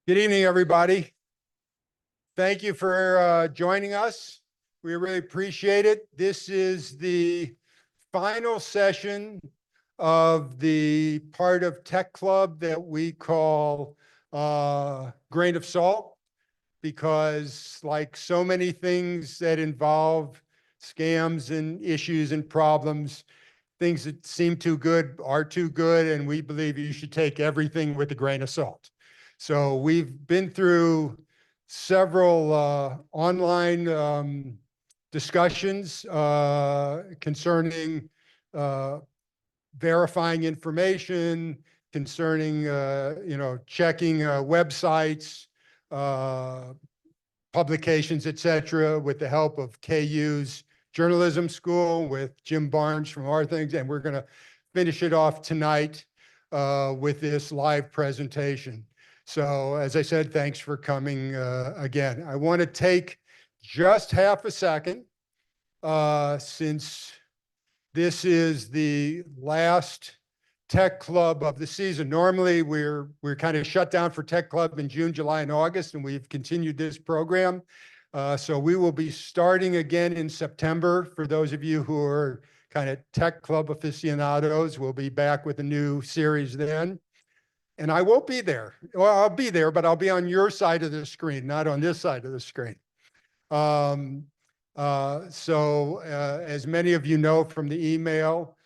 Good evening, everybody. Thank you for joining us. We really appreciate it. This is the final session of the part of Tech Club that we call Grain of Salt, because like so many things that involve scams and issues and problems, things that seem too good are too good, and we believe you should take everything with a grain of salt. So we've been through several online discussions concerning verifying information, concerning checking websites, publications, etc., with the help of KU's journalism school with Jim Barnes from our things, and we're going to finish it off tonight with this live presentation. So as I said, thanks for coming again. I want to take just half a second since this is the last Tech Club of the season. Normally we're kind of shut down for Tech Club in June, July, and August, and we've continued this program. So we will be starting again in September. For those of you who are kind of Tech Club aficionados, we'll be back with a new series then. And I won't be there. Well, I'll be there, but I'll be on your side of the screen, not on this side of the screen. As many of you know from the email,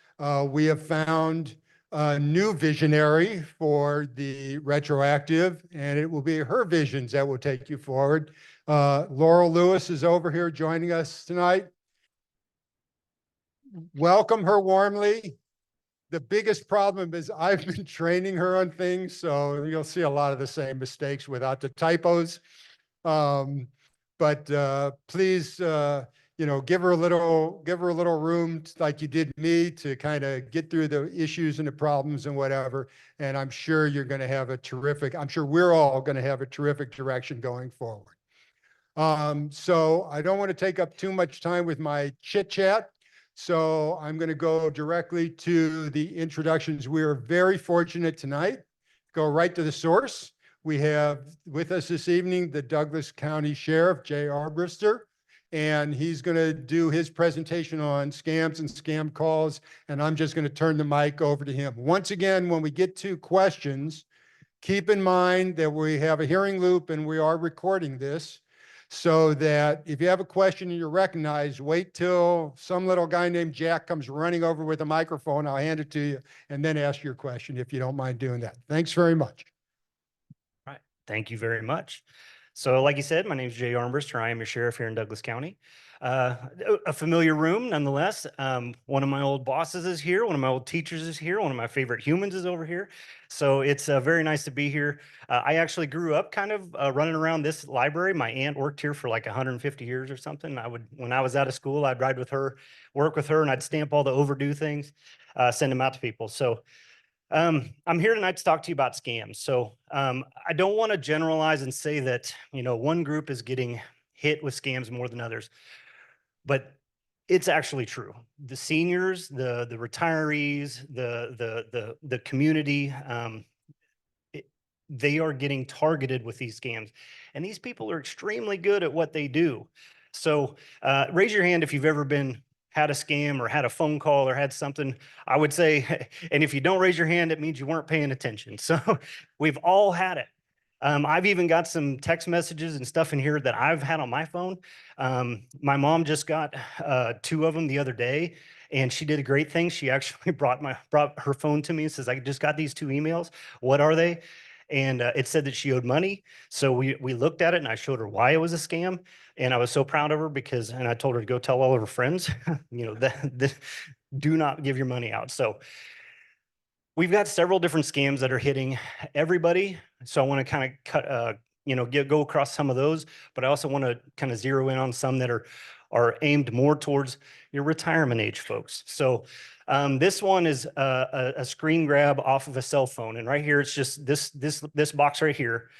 we have found a new visionary for the retroactive, and it will be her visions that will take you forward. Laurel Lewis is over here joining us tonight. Welcome her warmly. The biggest problem is I've been training her on things, so you'll see a lot of the same mistakes without the typos. But please, give her a little room, like you did me, to kind of get through the issues and the problems and whatever. And I'm sure you're going to have I'm sure we're all going to have a terrific direction going forward. So I don't want to take up too much time with my chit chat. So I'm going to go directly to the introductions. We are very fortunate tonight. Go right to the source. We have with us this evening the Douglas County Sheriff, Jay Armbruster, and he's going to do his presentation on scams and scam calls, and I'm just going to turn the mic over to him. Once again, when we get to questions, keep in mind that we have a hearing loop and we are recording this, so that if you have a question and you're recognized, wait till some little guy named Jack comes running over with a microphone. I'll hand it to you and then ask your question if you don't mind doing that. Thanks very much. All right. Thank you very much. So like you said, my name is Jay Armbruster. I am your sheriff here in Douglas County. A familiar room nonetheless. One of my old bosses is here. One of my old teachers is here. One of my favorite humans is over here. So it's very nice to be here. I actually grew up kind of running around this library. My aunt worked here for like 150 years or something. When I was out of school, I'd ride with her, work with her, and I'd stamp all the overdue things, send them out to people. So I'm here tonight to talk to you about scams. So I don't want to generalize and say that, one group is getting hit with scams more than others, but it's actually true. The seniors, the retirees, the community, they are getting targeted with these scams, and these people are extremely good at what they do. So raise your hand if you've ever had a scam or had a phone call or had something. I would say, and if you don't raise your hand, it means you weren't paying attention. So we've all had it. I've even got some text messages and stuff in here that I've had on my phone. My mom just got 2 of them the other day, and she did a great thing. She actually brought her phone to me and says, I just got these 2 emails. What are they? And it said that she owed money. So we looked at it, and I showed her why it was a scam. And I was so proud of her and I told her to go tell all of her friends, that do not give your money out. So we've got several different scams that are hitting everybody. So I want to kind of go across some of those, but I also want to kind of zero in on some that are aimed more towards your retirement age folks. So this one is a screen grab off of a cell phone. And right here, it's just this box right here.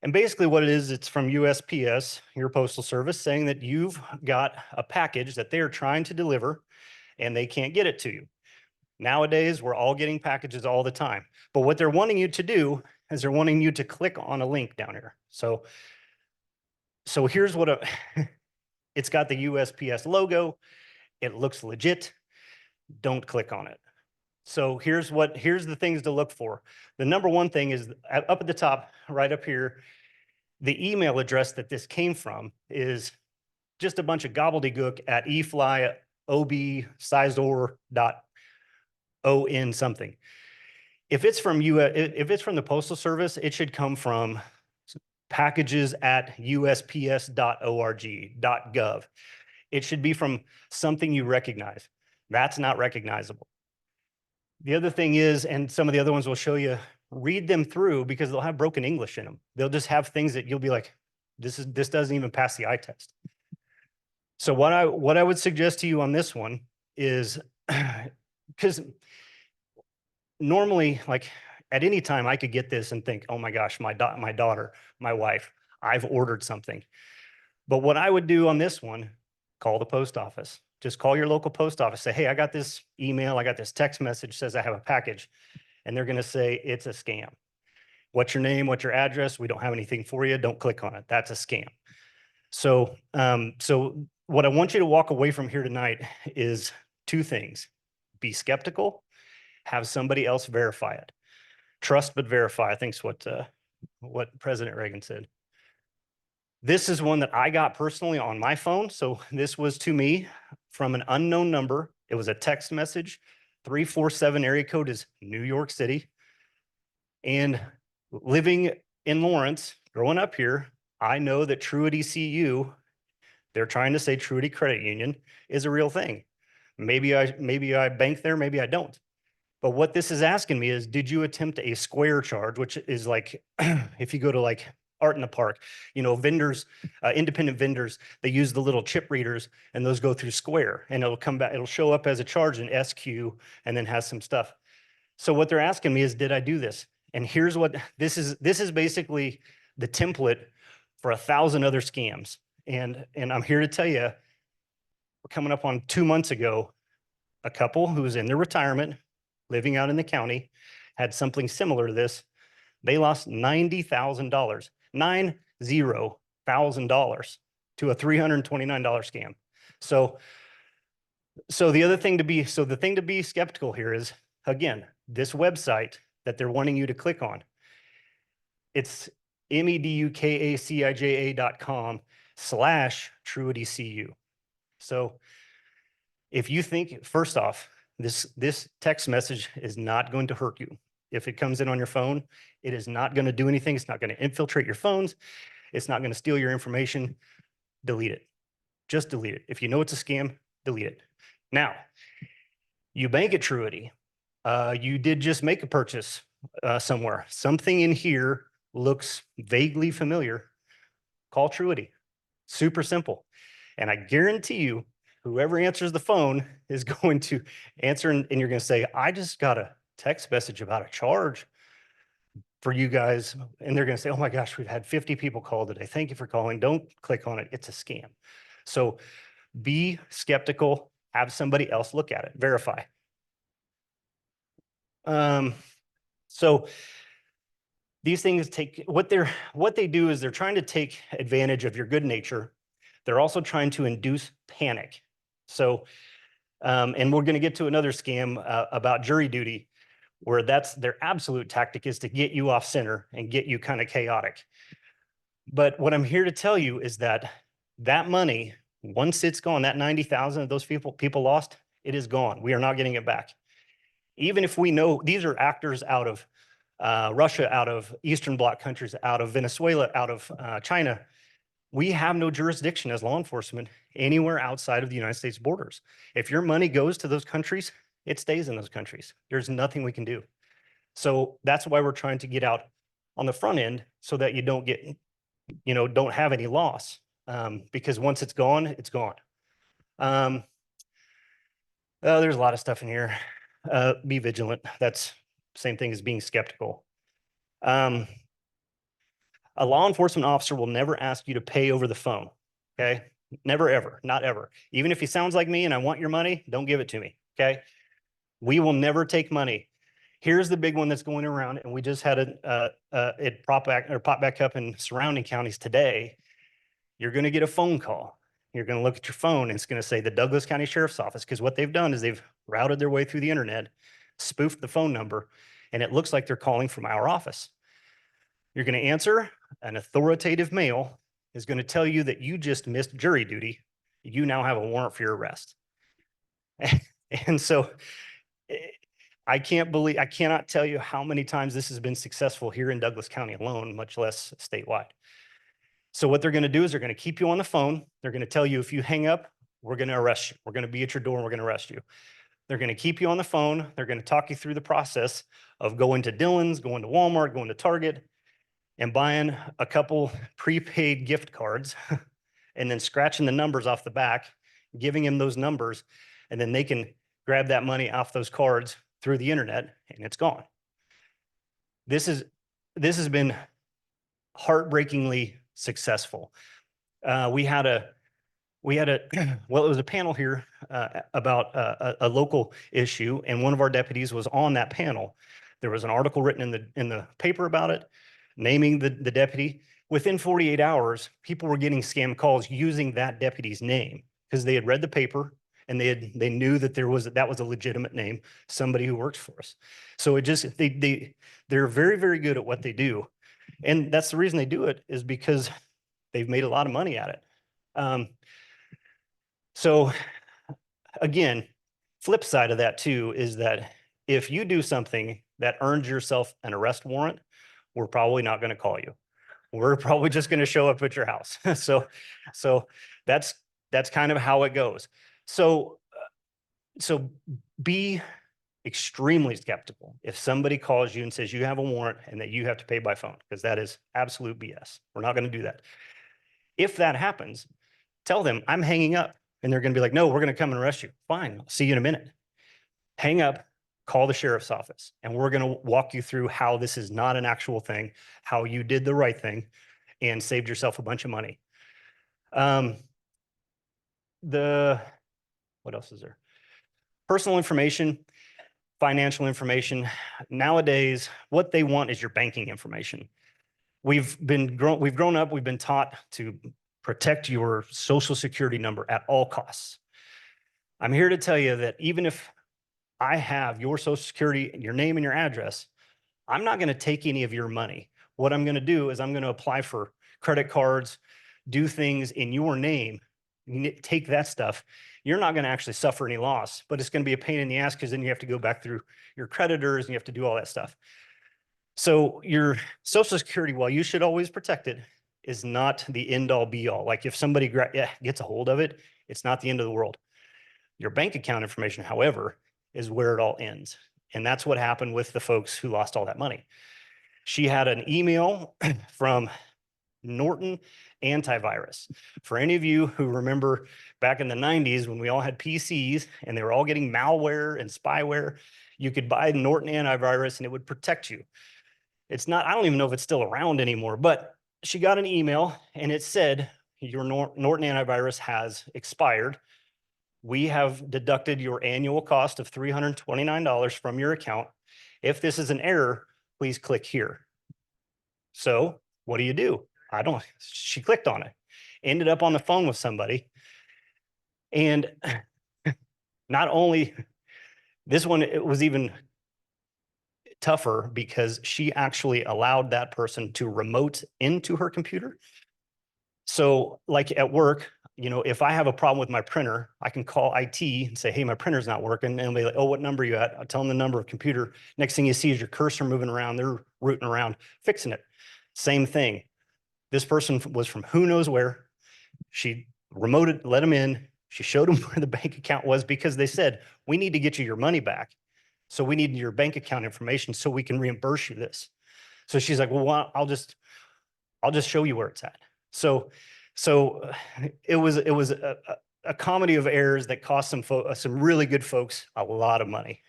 And basically what it is, it's from USPS, your postal service, saying that you've got a package that they are trying to deliver and they can't get it to you. Nowadays, we're all getting packages all the time. But what they're wanting you to do is they're wanting you to click on a link down here. So here's what it's got the USPS logo. It looks legit. Don't click on it. So here's the things to look for. The number one thing is up at the top, right up here, the email address that this came from is just a bunch of gobbledygook at eflyobsizor.on something. If it's from the Postal Service, it should come from packages@usps.org.gov. It should be from something you recognize. That's not recognizable. The other thing is, and some of the other ones will show you, read them through because they'll have broken English in them. They'll just have things that you'll be like, this doesn't even pass the eye test. So what I would suggest to you on this one is, because normally, like at any time I could get this and think, oh my gosh, my daughter, my wife, I've ordered something. But what I would do on this one, call the post office. Just call your local post office. Say, hey, I got this email. I got this text message says I have a package. And they're going to say it's a scam. What's your name? What's your address? We don't have anything for you. Don't click on it. That's a scam. So, so what I want you to walk away from here tonight is two things. Be skeptical. Have somebody else verify it. Trust but verify, I think is what President Reagan said. This is one that I got personally on my phone. So this was to me from an unknown number. It was a text message. 347 area code is New York City. And living in Lawrence, growing up here, I know that Truity CU, they're trying to say Truity Credit Union, is a real thing. Maybe I bank there, maybe I don't. But what this is asking me is, did you attempt a Square charge, which is like, if you go to like Art in the Park, you know, vendors, independent vendors, they use the little chip readers and those go through Square and it'll come back, it'll show up as a charge in SQ and then has some stuff. So what they're asking me is, did I do this? And here's what, this is basically the template for 1,000 other scams. And I'm here to tell you, we're coming up on 2 months ago, a couple who was in their retirement, living out in the county, had something similar to this. They lost $90,000, $90,000 to a $329 scam. So the thing to be skeptical here is, again, this website that they're wanting you to click on. It's medukaccija.com/TruityCU. So if you think, first off, this text message is not going to hurt you. If it comes in on your phone, it is not going to do anything. It's not going to infiltrate your phones. It's not going to steal your information. Delete it. Just delete it. If you know it's a scam, delete it. Now, you bank at Truity. You did just make a purchase somewhere. Something in here looks vaguely familiar. Call Truity. Super simple. And I guarantee you, whoever answers the phone is going to answer and you're going to say, I just got a text message about a charge for you guys. And they're going to say, oh my gosh, we've had 50 people call today. Thank you for calling. Don't click on it. It's a scam. So be skeptical, have somebody else look at it, verify. So these things take, what they do is they're trying to take advantage of your good nature. They're also trying to induce panic. So, and we're going to get to another scam about jury duty, where that's their absolute tactic, is to get you off center and get you kind of chaotic. But what I'm here to tell you is that that money, once it's gone, that 90,000 of those people lost, it is gone. We are not getting it back. Even if we know these are actors out of Russia, out of Eastern Bloc countries, out of Venezuela, out of China, we have no jurisdiction as law enforcement anywhere outside of the United States borders. If your money goes to those countries, it stays in those countries. There's nothing we can do. So that's why we're trying to get out on the front end so that you don't get, don't have any loss. Because once it's gone, it's gone. There's a lot of stuff in here. Be vigilant. That's same thing as being skeptical. A law enforcement officer will never ask you to pay over the phone. Okay. Never, ever, not ever. Even if he sounds like me and I want your money, don't give it to me. Okay. We will never take money. Here's the big one that's going around, and we just had it pop back up in surrounding counties today. You're going to get a phone call. You're going to look at your phone, and it's going to say the Douglas County Sheriff's Office, because what they've done is they've routed their way through the internet, spoofed the phone number, and it looks like they're calling from our office. You're going to answer. An authoritative male is going to tell you that you just missed jury duty. You now have a warrant for your arrest. And so I cannot tell you how many times this has been successful here in Douglas County alone, much less statewide. So what they're going to do is they're going to keep you on the phone. They're going to tell you if you hang up, we're going to arrest you. We're going to be at your door and we're going to arrest you. They're going to keep you on the phone. They're going to talk you through the process of going to Dillon's, going to Walmart, going to Target, and buying a couple prepaid gift cards and then scratching the numbers off the back, giving them those numbers, and then they can grab that money off those cards through the internet and it's gone. This has been heartbreakingly successful. We had a well, it was a panel here about a local issue, and one of our deputies was on that panel. There was an article written in the paper about it, naming the deputy. Within 48 hours, people were getting scam calls using that deputy's name because they had read the paper and they knew that that was a legitimate name, somebody who works for us. So it just they're very, very good at what they do, and that's the reason they do it, is because they've made a lot of money at it. So again, flip side of that too is that if you do something that earns yourself an arrest warrant, we're probably not going to call you. We're probably just going to show up at your house. So that's kind of how it goes. So be extremely skeptical if somebody calls you and says you have a warrant and that you have to pay by phone, because that is absolute BS. We're not going to do that. If that happens, tell them I'm hanging up, and they're going to be like, no, we're going to come and arrest you. Fine, I'll see you in a minute. Hang up, call the sheriff's office, and we're going to walk you through how this is not an actual thing, how you did the right thing and saved yourself a bunch of money. What else is there? Personal information, financial information. Nowadays, what they want is your banking information. We've grown up, we've been taught to protect your social security number at all costs. I'm here to tell you that even if I have your social security, your name and your address, I'm not going to take any of your money. What I'm going to do is I'm going to apply for credit cards, do things in your name, take that stuff. You're not going to actually suffer any loss, but it's going to be a pain in the ass because then you have to go back through your creditors and you have to do all that stuff. So your social security, while you should always protect it, is not the end all be all. Like if somebody gets a hold of it, it's not the end of the world. Your bank account information, however, is where it all ends. And that's what happened with the folks who lost all that money. She had an email from Norton Antivirus. For any of you who remember back in the 90s when we all had PCs and they were all getting malware and spyware, you could buy Norton Antivirus and it would protect you. It's not, I don't even know if it's still around anymore, but she got an email and it said, your Norton Antivirus has expired. We have deducted your annual cost of $329 from your account. If this is an error, please click here. So what do? She clicked on it, ended up on the phone with somebody. And not only this one, it was even tougher because she actually allowed that person to remote into her computer. So like at work, if I have a problem with my printer, I can call IT and say, hey, my printer's not working. And they'll be like, oh, what number are you at? I'll tell them the number of computer. Next thing you see is your cursor moving around. They're rooting around, fixing it. Same thing. This person was from who knows where. She remoted, let them in. She showed them where the bank account was because they said, we need to get you your money back. So we need your bank account information so we can reimburse you this. So she's like, well, I'll just show you where it's at. So it was a comedy of errors that cost some really good folks a lot of money.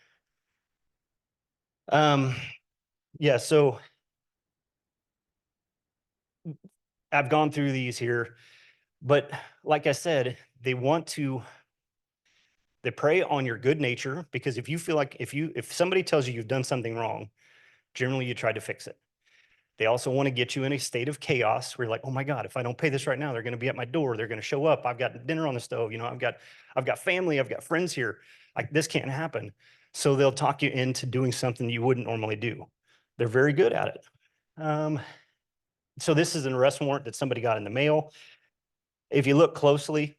Yeah, so I've gone through these here, but like I said, they want to They prey on your good nature because if you feel like if somebody tells you you've done something wrong, generally you try to fix it. They also want to get you in a state of chaos where you're like, oh my God, if I don't pay this right now, they're going to be at my door. They're going to show up. I've got dinner on the stove. You know, I've got family. I've got friends here. Like this can't happen. So they'll talk you into doing something you wouldn't normally do. They're very good at it. So this is an arrest warrant that somebody got in the mail. If you look closely,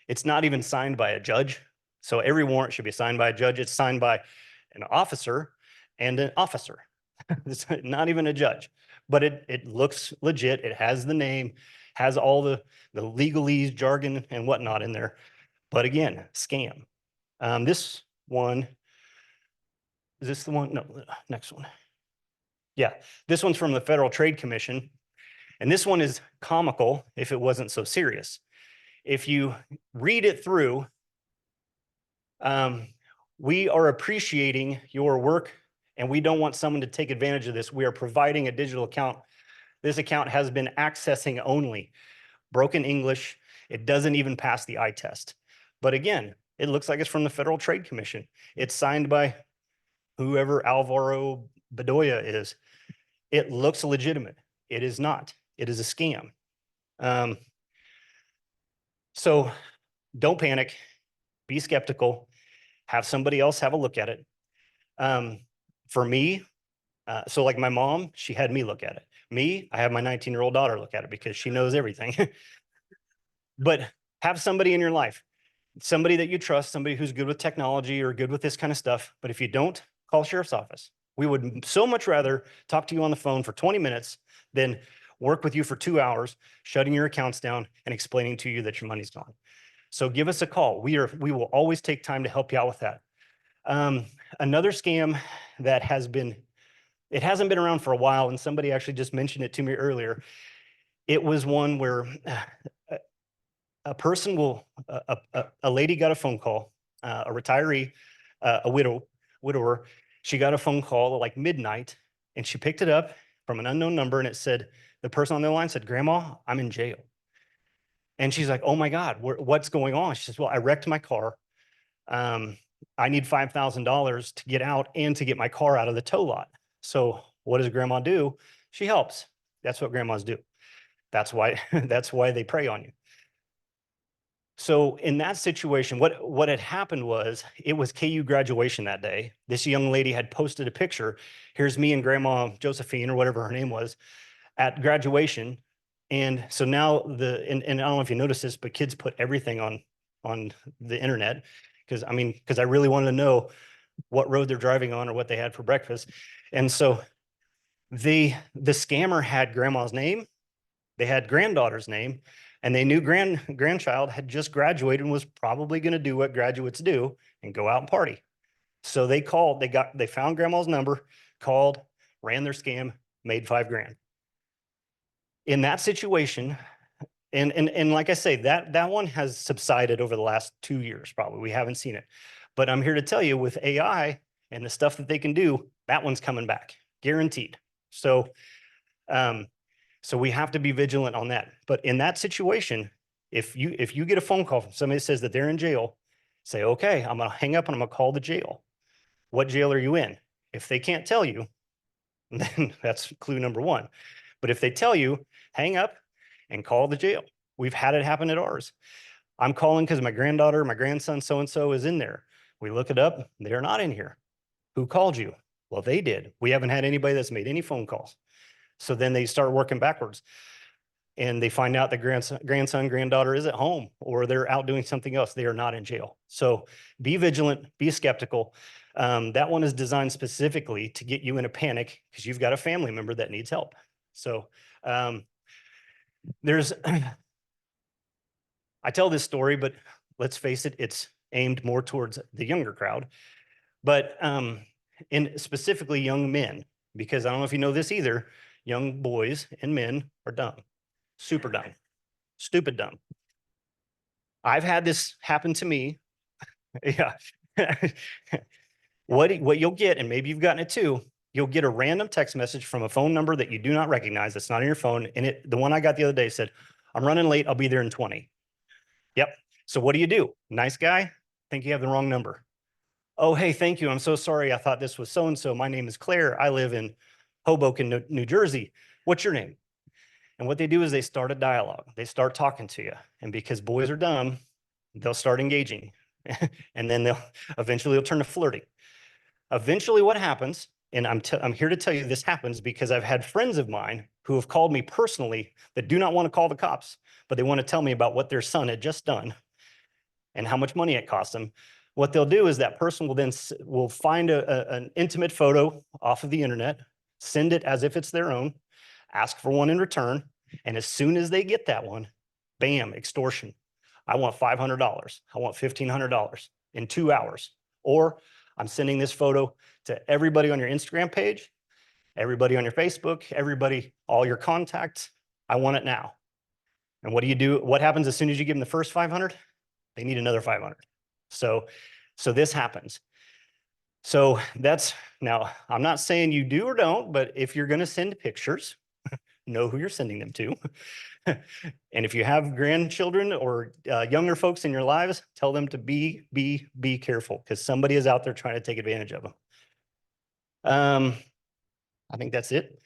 it's not even signed by a judge. So every warrant should be signed by a judge. It's signed by an officer and an officer. It's not even a judge, but it looks legit. It has the name, has all the legalese, jargon, and whatnot in there. But again, scam. This one, is this the one? No, next one. Yeah, this one's from the Federal Trade Commission. And this one is comical if it wasn't so serious. If you read it through, we are appreciating your work and we don't want someone to take advantage of this. We are providing a digital account. This account has been accessing only. Broken English. It doesn't even pass the eye test. But again, it looks like it's from the Federal Trade Commission. It's signed by whoever Alvaro Bedoya is. It looks legitimate. It is not. It is a scam. So don't panic. Be skeptical. Have somebody else have a look at it. For me, so like my mom, she had me look at it. Me, I have my 19-year-old daughter look at it because she knows everything. But have somebody in your life, somebody that you trust, somebody who's good with technology or good with this kind of stuff. But if you don't, call sheriff's office. We would so much rather talk to you on the phone for 20 minutes than work with you for 2 hours, shutting your accounts down and explaining to you that your money's gone. So give us a call. We will always take time to help you out with that. Another scam that it hasn't been around for a while, and somebody actually just mentioned it to me earlier. It was one where a person a lady got a phone call, a retiree, a widower. She got a phone call at like midnight and she picked it up from an unknown number and it said, the person on the line said, "Grandma, I'm in jail." And she's like, "Oh my God, what's going on?" She says, "Well, I wrecked my car. I need $5,000 to get out and to get my car out of the tow lot." So what does grandma do? She helps. That's what grandmas do. That's why, that's why they prey on you. So in that situation, what had happened was it was KU graduation that day. This young lady had posted a picture. Here's me and Grandma Josephine or whatever her name was at graduation. And so now and I don't know if you noticed this, but kids put everything on the internet because I really wanted to know what road they're driving on or what they had for breakfast. And so the scammer had grandma's name, they had granddaughter's name, and they knew grandchild had just graduated and was probably going to do what graduates do and go out and party. So they called, they found grandma's number, called, ran their scam, made $5,000. In that situation, and like I say, that one has subsided over the last 2 years, probably. We haven't seen it. But I'm here to tell you with AI and the stuff that they can do, that one's coming back, guaranteed. So we have to be vigilant on that. But in that situation, if you get a phone call from somebody that says that they're in jail, say, okay, I'm gonna hang up and I'm gonna call the jail. What jail are you in? If they can't tell you, then that's clue number one. But if they tell you, hang up and call the jail. We've had it happen at ours. I'm calling because my granddaughter, my grandson, so-and-so is in there. We look it up, they're not in here. Who called you? Well, they did. We haven't had anybody that's made any phone calls. So then they start working backwards and they find out that grandson, granddaughter is at home or they're out doing something else. They are not in jail. So be vigilant, be skeptical. That one is designed specifically to get you in a panic because you've got a family member that needs help. So there's, I tell this story, but let's face it, it's aimed more towards the younger crowd, but in specifically young men, because I don't know if you know this either, young boys and men are dumb, super dumb, stupid dumb. I've had this happen to me. Yeah. What you'll get, and maybe you've gotten it too, you'll get a random text message from a phone number that you do not recognize, that's not in your phone. And the one I got the other day said, "I'm running late, I'll be there in 20. Yep. So what do? Nice guy? Think you have the wrong number. Oh, hey, thank you. I'm so sorry. I thought this was so-and-so. My name is Claire. I live in Hoboken, New Jersey. What's your name? And what they do is they start a dialogue. They start talking to you. And because boys are dumb, they'll start engaging. And then they'll eventually turn to flirting. Eventually what happens, and I'm here to tell you this happens because I've had friends of mine who have called me personally that do not want to call the cops, but they want to tell me about what their son had just done and how much money it cost them. What they'll do is that person will then will find an intimate photo off of the internet, send it as if it's their own, ask for one in return. And as soon as they get that one, bam, extortion. I want $500. I want $1,500 in 2 hours. Or I'm sending this photo to everybody on your Instagram page, everybody on your Facebook, everybody, all your contacts. I want it now. And what do? What happens as soon as you give them the first 500? They need another 500. So this happens. So that's, now I'm not saying you do or don't, but if you're going to send pictures, know who you're sending them to. And if you have grandchildren or younger folks in your lives, tell them to be careful, because somebody is out there trying to take advantage of them. I think that's it.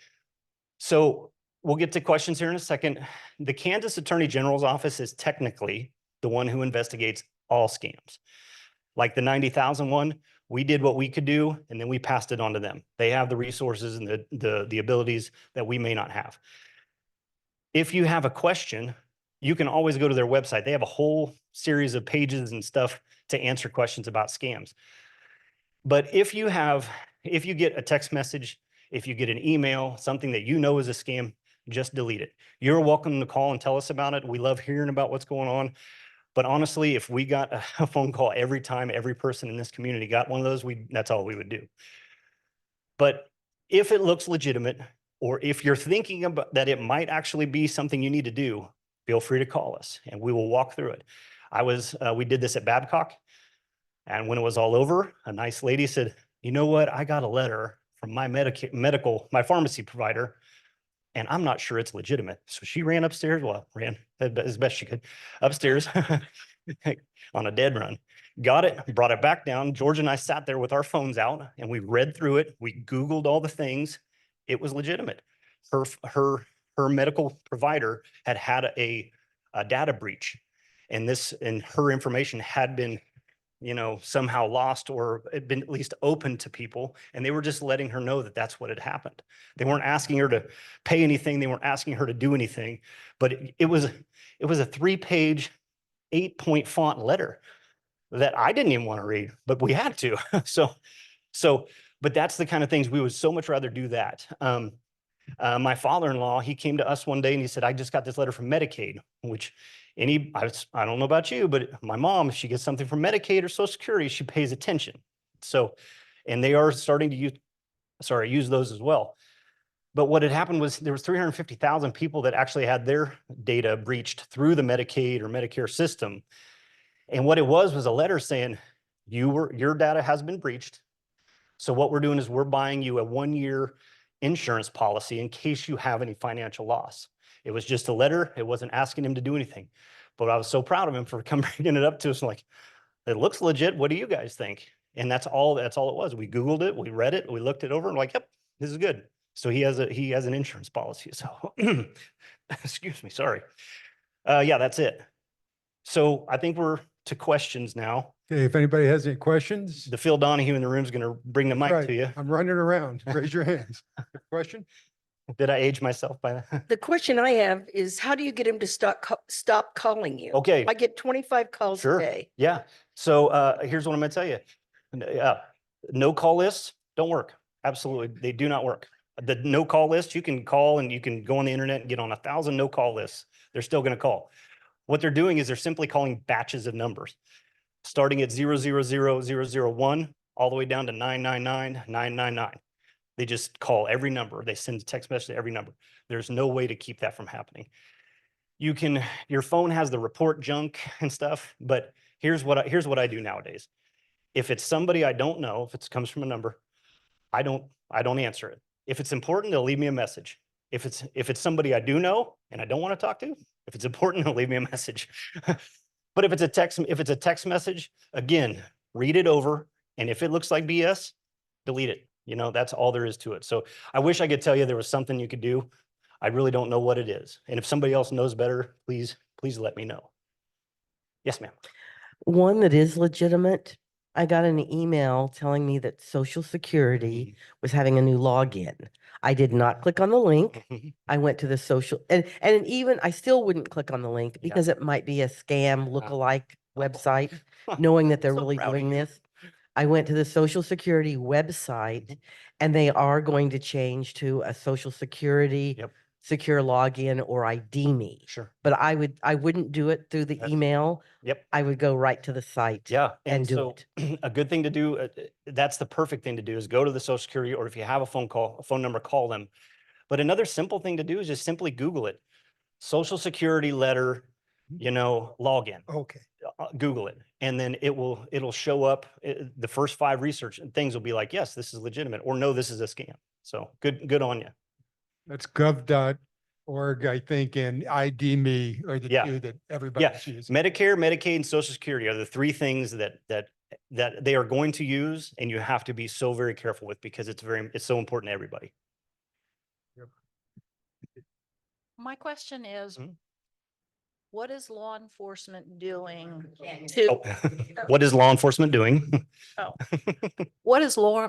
So we'll get to questions here in a second. The Kansas Attorney General's office is technically the one who investigates all scams. Like the 90,000 one, we did what we could do, and then we passed it on to them. They have the resources and the abilities that we may not have. If you have a question, you can always go to their website. They have a whole series of pages and stuff to answer questions about scams. But if you get a text message, if you get an email, something that you know is a scam, just delete it. You're welcome to call and tell us about it. We love hearing about what's going on. But honestly, if we got a phone call every time every person in this community got one of those, that's all we would do. But if it looks legitimate, or if you're thinking about that it might actually be something you need to do, feel free to call us and we will walk through it. We did this at Babcock, and when it was all over, a nice lady said, you know what, I got a letter from my my pharmacy provider, and I'm not sure it's legitimate. So she ran upstairs, ran as best she could upstairs on a dead run, got it, brought it back down. George and I sat there with our phones out and we read through it. We Googled all the things. It was legitimate. Her medical provider had a data breach, and her information had been, somehow lost, or had been at least open to people, and they were just letting her know that that's what had happened. They weren't asking her to pay anything. They weren't asking her to do anything, but it was a 3-page, 8-point font letter that I didn't even want to read, but we had to. But that's the kind of things we would so much rather do that. My father-in-law, he came to us one day and he said, I just got this letter from Medicaid, which I don't know about you, but my mom, if she gets something from Medicaid or Social Security, she pays attention. So, and they are starting to use those as well. But what had happened was there was 350,000 people that actually had their data breached through the Medicaid or Medicare system. And what it was a letter saying, your data has been breached. So what we're doing is we're buying you a 1-year insurance policy in case you have any financial loss. It was just a letter. It wasn't asking him to do anything. But I was so proud of him for bringing it up to us, like, it looks legit. What do you guys think? And that's all it was. We Googled it, we read it, we looked it over, and like, yep, this is good. So he has an insurance policy. So excuse me, sorry. Yeah, that's it. So I think we're to questions now. Okay, if anybody has any questions. The Phil Donahue in the room is going to bring the mic Right, to you. I'm running around. Raise your hands. Question? Did I age myself by that? The question I have is, how do you get him to stop calling you? Okay. I get 25 calls Sure. a day. Yeah. So here's what I'm going to tell you. No call lists don't work. Absolutely. They do not work. The no call list, you can call and you can go on the internet and get on 1,000 no call lists. They're still going to call. What they're doing is they're simply calling batches of numbers, starting at 000001 all the way down to 999-999. They just call every number. They send a text message to every number. There's no way to keep that from happening. Your phone has the report junk and stuff, but here's what I do nowadays. If it's somebody I don't know, if it comes from a number, I don't answer it. If it's important, they'll leave me a message. If it's somebody I do know and I don't want to talk to, if it's important, they'll leave me a message. But if it's a text message, again, read it over. And if it looks like BS, delete it. You know, that's all there is to it. So I wish I could tell you there was something you could do. I really don't know what it is. And if somebody else knows better, please let me know. Yes, ma'am. One that is legitimate, I got an email telling me that Social Security was having a new login. I did not click on the link. I went to the social, and even, I still wouldn't click on the link Yeah. because it might be a scam lookalike website, knowing that they're So really proud of doing you. this. I went to the Social Security website and they are going to change to a Social Security Yep. secure login or ID me. Sure. But I wouldn't do it through the That's- email. Yep. I would go right to the site. Yeah. and do so a good thing to do, that's the perfect thing to do, is go to the Social Security, or if you have a phone number, call them. But another simple thing to do is just simply Google it. Social Security letter, login. Okay. Google it, and then it'll show up. The first 5 research things will be like, yes, this is legitimate, or no, this is a scam. So good on you. That's gov.org, I think, and ID Me are the Yeah. two that everybody's using. Medicare, Medicaid, and Social Security are the 3 things that they are going to use, and you have to be so very careful with, because it's so important to everybody. My question is, Mhm. what is law enforcement doing Oh, to, what is law enforcement doing? what is law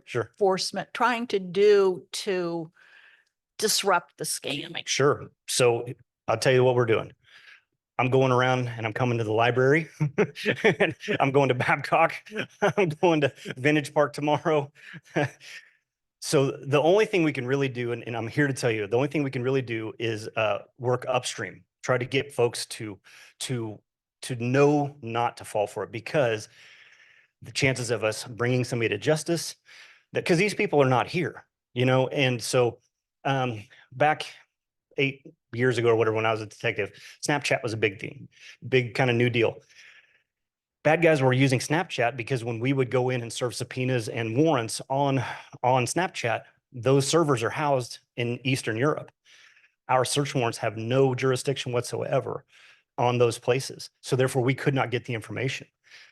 Sure. enforcement trying to do to disrupt the scamming? Sure. So I'll tell you what we're doing. I'm going around and I'm coming to the library. And I'm going to Babcock. I'm going to Vintage Park tomorrow. So the only thing we can really do, and I'm here to tell you, the only thing we can really do is work upstream, try to get folks to know not to fall for it, because the chances of us bringing somebody to justice, because these people are not here, and so back 8 years ago or whatever, when I was a detective, Snapchat was a big thing, big kind of new deal. Bad guys were using Snapchat because when we would go in and serve subpoenas and warrants on Snapchat, those servers are housed in Eastern Europe. Our search warrants have no jurisdiction whatsoever on those places. So therefore we could not get the information.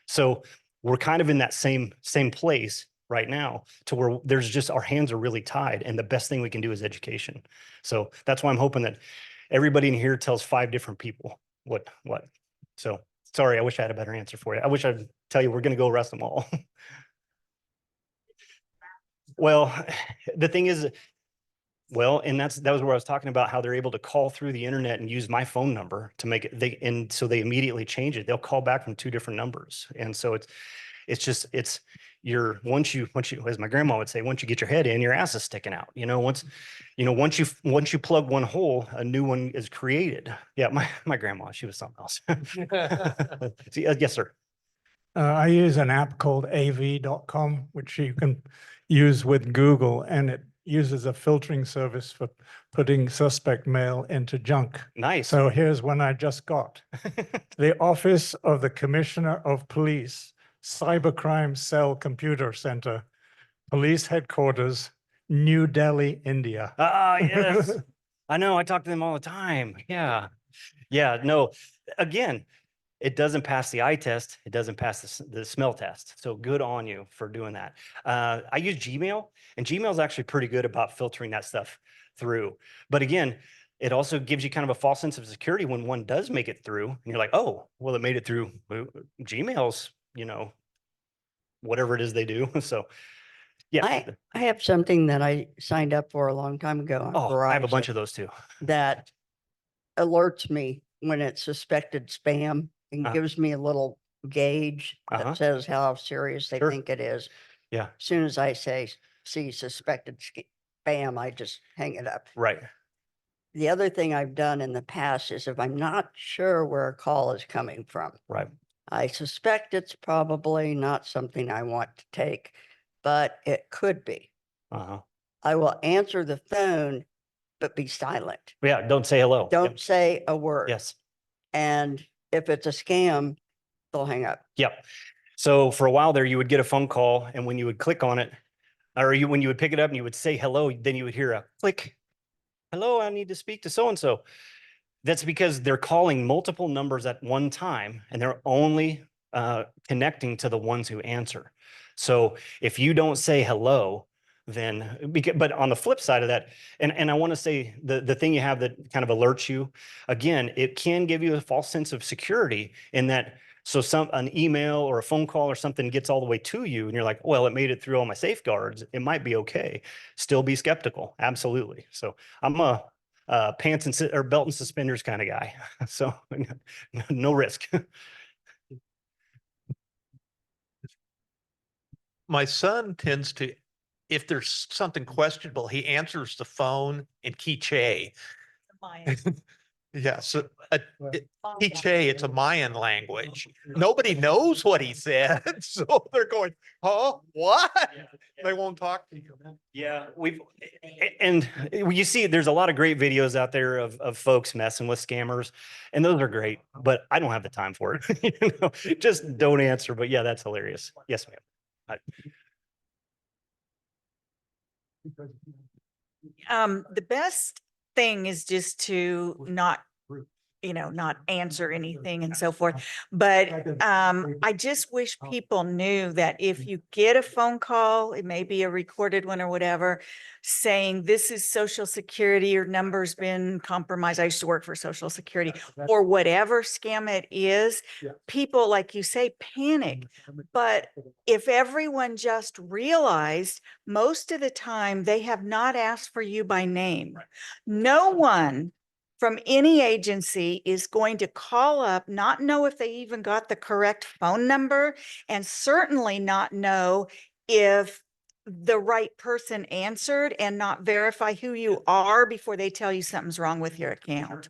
So we're kind of in that same place right now, to where there's just, our hands are really tied, and the best thing we can do is education. So that's why I'm hoping that everybody in here tells 5 different people what. So sorry, I wish I had a better answer for you. I wish I'd tell you we're going to go arrest them all. Well, the thing is, and that was where I was talking about how they're able to call through the internet and use my phone number to make it, and so they immediately change it. They'll call back from 2 different numbers. And so once you, as my grandma would say, once you get your head in, your ass is sticking out. Once you plug one hole, a new one is created. Yeah, my grandma, she was something else. Yes, sir. I use an app called av.com, which you can use with Google, and it uses a filtering service for putting suspect mail into junk. Nice. So here's one I just got. The Office of the Commissioner of Police, Cybercrime Cell Computer Center, Police Headquarters, New Delhi, India. Ah, yes. I know. I talk to them all the time. Yeah. Yeah. No, again, it doesn't pass the eye test. It doesn't pass the smell test. So good on you for doing that. I use Gmail, and Gmail is actually pretty good about filtering that stuff through. But again, it also gives you kind of a false sense of security when one does make it through, and you're like, oh, well, it made it through Gmail's, whatever it is they do. So yeah. I have something that I signed up for a long time ago on Oh, I have a bunch Verizon of those too. that alerts me when it's suspected spam and Uh-huh. gives me a little gauge Uh-huh. that says how serious they Sure. think it is. Yeah. As soon as I see suspected spam, I just hang it up. Right. The other thing I've done in the past is if I'm not sure where a call is coming from, Right. I suspect it's probably not something I want to take, but it could be. Uh-huh. I will answer the phone, but be silent. Yeah. Don't say hello. Don't Yep. say a word. Yes. And if it's a scam, they'll hang up. Yep. So for a while there, you would get a phone call, and when you would click on it, or when you would pick it up and you would say hello, then you would hear a click. Hello, I need to speak to so-and-so. That's because they're calling multiple numbers at one time and they're only connecting to the ones who answer. So if you don't say hello, then but on the flip side of that, and I want to say the thing you have that kind of alerts you, again, it can give you a false sense of security in that. So an email or a phone call or something gets all the way to you and you're like, well, it made it through all my safeguards. It might be okay. Still be skeptical. Absolutely. So I'm a pants and or belt and suspenders kind of guy. So no risk. My son tends to, if there's something questionable, he answers the phone in Quiche. Yeah, so Quiche, it's a Mayan language. Nobody knows what he said, so they're going, huh, what? They won't talk to you. Yeah, and you see, there's a lot of great videos out there of folks messing with scammers, and those are great, but I don't have the time for it. Just don't answer. But yeah, that's hilarious. Yes, ma'am. The best thing is just to not, not answer anything and so forth. But I just wish people knew that if you get a phone call, it may be a recorded one or whatever, saying this is Social Security, your number's been compromised. I used to work for Social Security, or whatever scam it is, people, like you say, panic. But if everyone just realized, most of the time they have not asked for you by name. No one from any agency is going to call up, not know if they even got the correct phone number, and certainly not know if the right person answered, and not verify who you are before they tell you something's wrong with your account.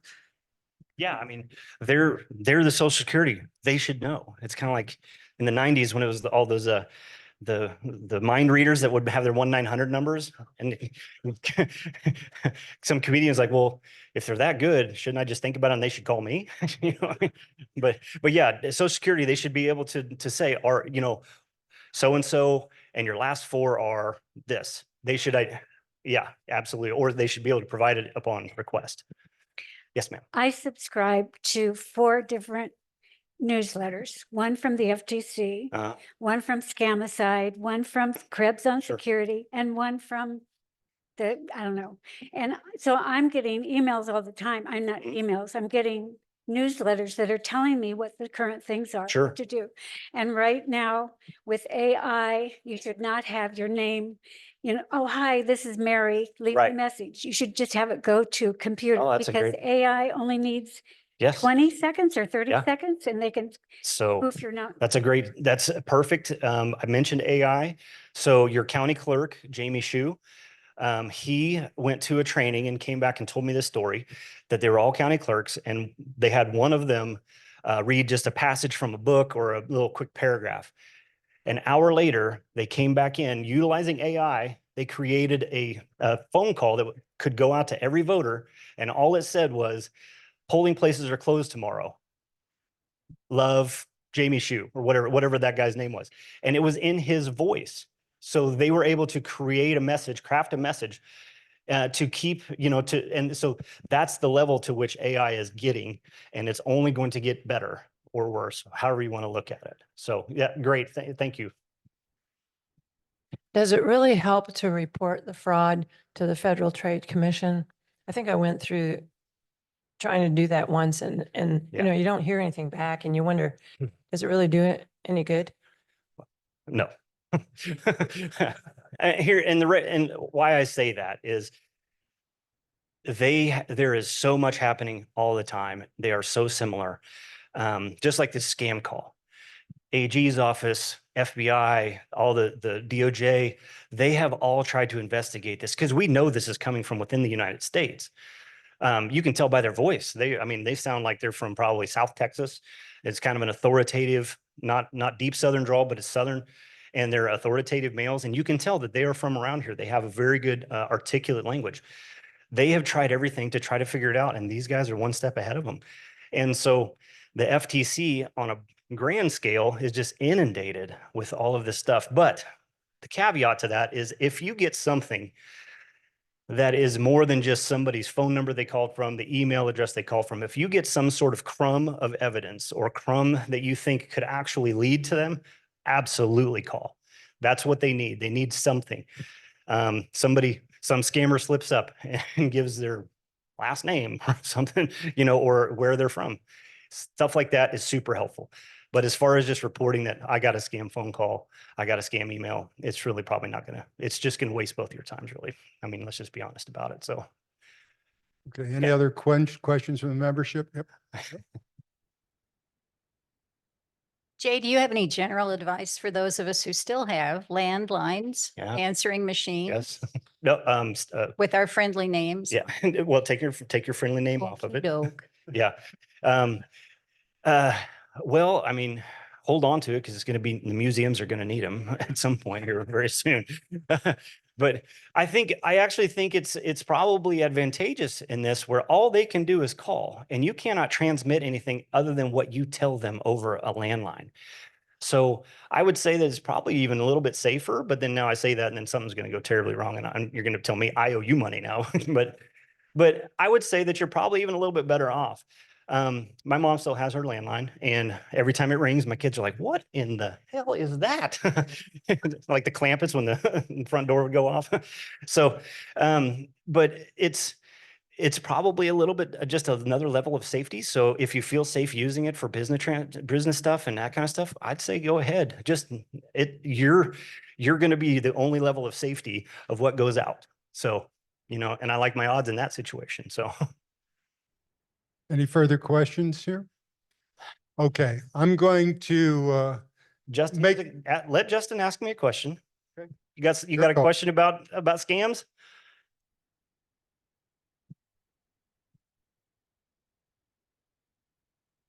Yeah, I mean, they're the Social Security. They should know. It's kind of like in the 90s when it was all those the mind readers that would have their 1-900 numbers, and some comedians like, well, if they're that good, shouldn't I just think about it and they should call me? But yeah, Social Security, they should be able to say, are so and so, and your last four are this. They should, yeah, absolutely, or they should be able to provide it upon request. Yes, ma'am. I subscribe to 4 different newsletters, one from the FTC, one from Scamicide, one from Krebs on Security, and one from I don't know. And so I'm getting emails all the time. I'm not emails, I'm getting newsletters that are telling me what the current things are to do. And right now with AI, you should not have your name, oh, hi, this is Mary, leave a message. You should just have it go to a computer, because AI only needs 20 seconds or 30 seconds, and they can poof your note. That's perfect. I mentioned AI. So your county clerk, Jamie Shu, he went to a training and came back and told me this story, that they were all county clerks and they had one of them read just a passage from a book or a little quick paragraph. An hour later, they came back in utilizing AI. They created a phone call that could go out to every voter. And all it said was, polling places are closed tomorrow. Love, Jamie Shu, or whatever that guy's name was. And it was in his voice. So they were able to create a message, craft a message to keep, and so that's the level to which AI is getting, and it's only going to get better or worse, however you want to look at it. So yeah, great. Thank you. Does it really help to report the fraud to the Federal Trade Commission? I think I went through trying to do that once, and you don't hear anything back, and you wonder, does it really do it any good? No. Here and why I say that is there is so much happening all the time. They are so similar. Just like this scam call, AG's office, FBI, all the DOJ, they have all tried to investigate this because we know this is coming from within the United States. You can tell by their voice. They sound like they're from probably South Texas. It's kind of an authoritative, not deep Southern drawl, but it's Southern, and they're authoritative males. And you can tell that they are from around here. They have a very good articulate language. They have tried everything to try to figure it out, and these guys are one step ahead of them. And so the FTC on a grand scale is just inundated with all of this stuff. But the caveat to that is if you get something that is more than just somebody's phone number they called from, the email address they called from. If you get some sort of crumb of evidence or crumb that you think could actually lead to them, absolutely call. That's what they need. They need something. Some scammer slips up and gives their last name or something, or where they're from. Stuff like that is super helpful. But as far as just reporting that I got a scam phone call, I got a scam email, it's really probably not it's just going to waste both your times, really. I mean, let's just be honest about it. So. Okay, any other questions from the membership? Yep. Jay, do you have any general advice for those of us who still have landlines, Yeah. answering machines Yes. No, with our friendly names? yeah. Well, take your friendly name off of it. Okey-doke. Yeah. Well, I mean, hold on to it because it's going to be, the museums are going to need them at some point here very soon. But I actually think it's probably advantageous in this where all they can do is call and you cannot transmit anything other than what you tell them over a landline. So I would say that it's probably even a little bit safer, but then now I say that and then something's going to go terribly wrong and you're going to tell me I owe you money now. But I would say that you're probably even a little bit better off. My mom still has her landline and every time it rings, my kids are like, what in the hell is that? Like the clampets when the front door would go off. So, but it's probably a little bit just another level of safety. So if you feel safe using it for business stuff and that kind of stuff, I'd say go ahead. You're going to be the only level of safety of what goes out. So, and I like my odds in that situation. So. Any further questions here? Okay, I'm going to Justin, let Justin ask me a question. Okay. You got a Sure. question about scams?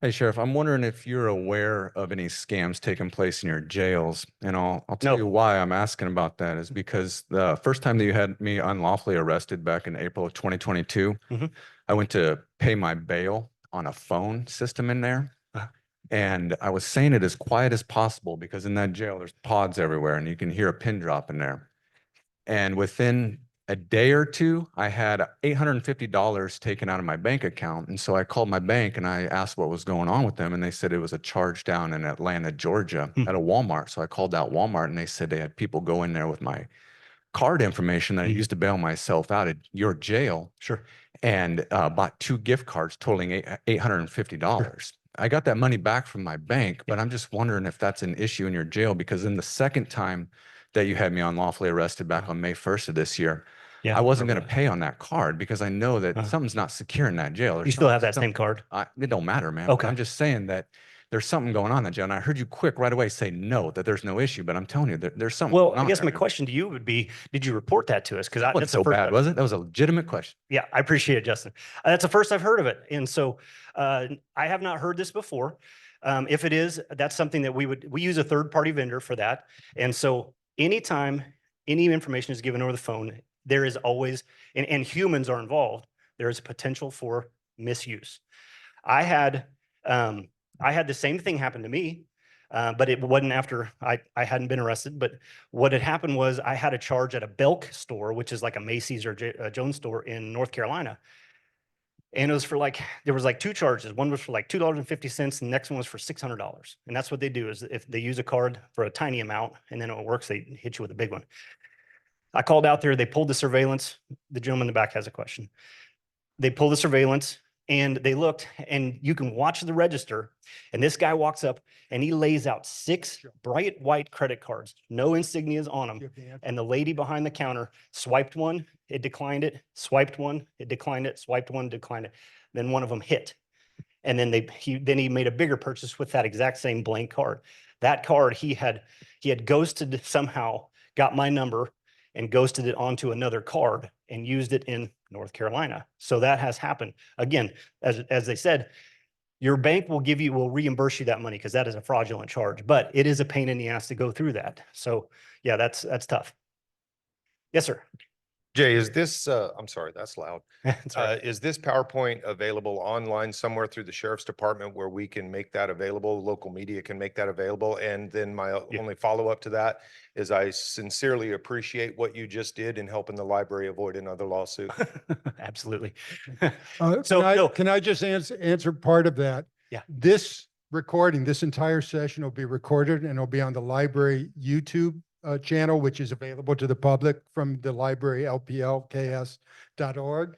Hey, Sheriff, I'm wondering if you're aware of any scams taking place in your jails. And I'll tell No. you why I'm asking about that is because the first time that you had me unlawfully arrested back in April of 2022, Mhm. I went to pay my bail on a phone system in there. Uh-huh. And I was saying it as quiet as possible because in that jail, there's pods everywhere and you can hear a pin drop in there. And within a day or two, I had $850 taken out of my bank account. And so I called my bank and I asked what was going on with them. And they said it was a charge down in Atlanta, Georgia at a Walmart. So I called out Walmart and they said they had people go in there with my card information that I used to bail myself out at your jail. Sure. And bought 2 gift cards totaling $850. I got that money back from my bank, but I'm just wondering if that's an issue in your jail because in the second time that you had me unlawfully arrested back on May 1st of this year, Yeah, I wasn't remember going to pay on that card because I know that something's not secure in that jail. You still have that same card? It don't matter, man. Okay. I'm just saying that there's something going on in that jail. And I heard you quick right away say no, that there's no issue, but I'm telling you there's something Well, going I on guess there, my man. question to you would be, did you report that to us? Because Wasn't that's so the first bad, was it? That was a legitimate question. Yeah, I appreciate it, Justin. That's the first I've heard of it. And so I have not heard this before. If it is, that's something that we use a third-party vendor for that. And so anytime any information is given over the phone, there is always, and humans are involved, there is a potential for misuse. I had the same thing happen to me, but it wasn't after I hadn't been arrested. But what had happened was I had a charge at a Belk store, which is like a Macy's or a Jones store in North Carolina. And it was for there was 2 charges. One was for $2.50. And the next one was for $600. And that's what they do is if they use a card for a tiny amount and then it works, they hit you with a big one. I called out there, they pulled the surveillance. The gentleman in the back has a question. They pulled the surveillance and they looked and you can watch the register. And this guy walks up and he lays out 6 bright white credit cards, no insignias on them. And the lady behind the counter swiped one, it declined it, swiped one, it declined it, swiped one, declined it. Then one of them hit. And then he made a bigger purchase with that exact same blank card. That card he had ghosted somehow, got my number and ghosted it onto another card and used it in North Carolina. So that has happened. Again, as they said, your bank will reimburse you that money because that is a fraudulent charge, but it is a pain in the ass to go through that. So yeah, that's tough. Yes, sir. Jay, is this, I'm sorry, that's loud. That's all right. Is this PowerPoint available online somewhere through the sheriff's department where we can make that available? Local media can make that available? And then my Yeah. only follow-up to that is I sincerely appreciate what you just did in helping the library avoid another lawsuit. Absolutely. So no. can I just answer part of that? Yeah. This recording, this entire session will be recorded and it'll be on the library YouTube channel, which is available to the public from the library, lplks.org.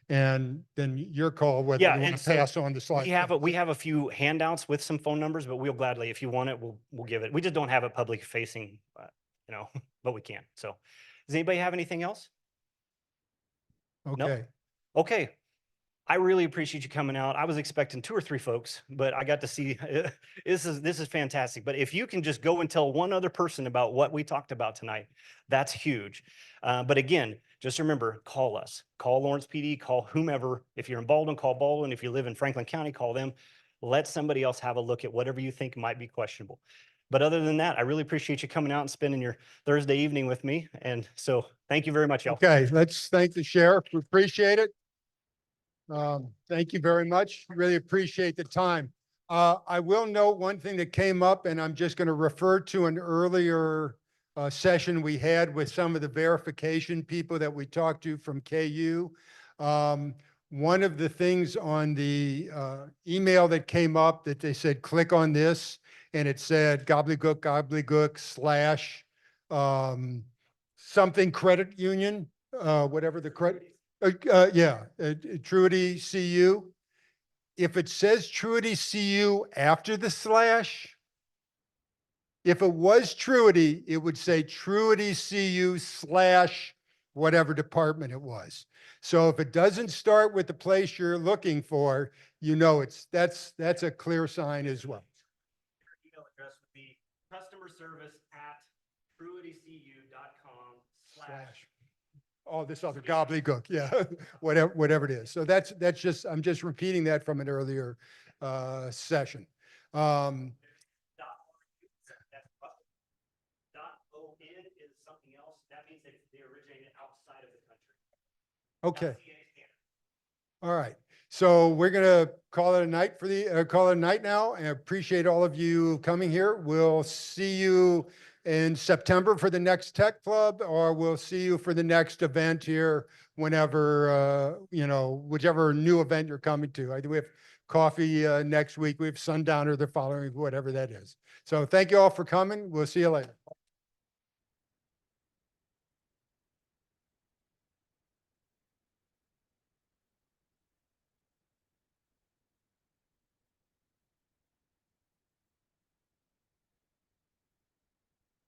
And then your call, whether Yeah, you want and to so pass on the slide. we have a few handouts with some phone numbers, but we'll gladly, if you want it, we'll give it. We just don't have it public facing, but we can. So does anybody have anything else? Okay. Okay. I really appreciate you coming out. I was expecting 2 or 3 folks, but I got to see, this is fantastic. But if you can just go and tell one other person about what we talked about tonight, that's huge. But again, just remember, call us, call Lawrence PD, call whomever. If you're in Baldwin, call Baldwin. If you live in Franklin County, call them. Let somebody else have a look at whatever you think might be questionable. But other than that, I really appreciate you coming out and spending your Thursday evening with me. And so thank you very much, y'all. Okay, let's thank the sheriff. We appreciate it. Thank you very much. Really appreciate the time. I will note one thing that came up, and I'm just going to refer to an earlier session we had with some of the verification people that we talked to from KU. One of the things on the email that came up that they said, click on this, and it said gobbledygook / something credit union, whatever the credit. Truity CU. If it says Truity CU after the slash, if it was Truity, it would say Truity CU / whatever department it was. So if it doesn't start with the place you're looking for, that's a clear sign as well. Your email address would be customerservice@truitycu.com/ Oh, this other gobbledygook, yeah, whatever it is. So that's just, I'm just repeating that from an earlier session. .on is something else. That means that they originated outside of the country. Okay. All right. So we're gonna call it a night call it a night now, and appreciate all of you coming here. We'll see you in September for the next Tech Club, or we'll see you for the next event here whenever, whichever new event you're coming to. I think we have coffee next week. We have Sundowner the following, whatever that is. So thank you all for coming. We'll see you later.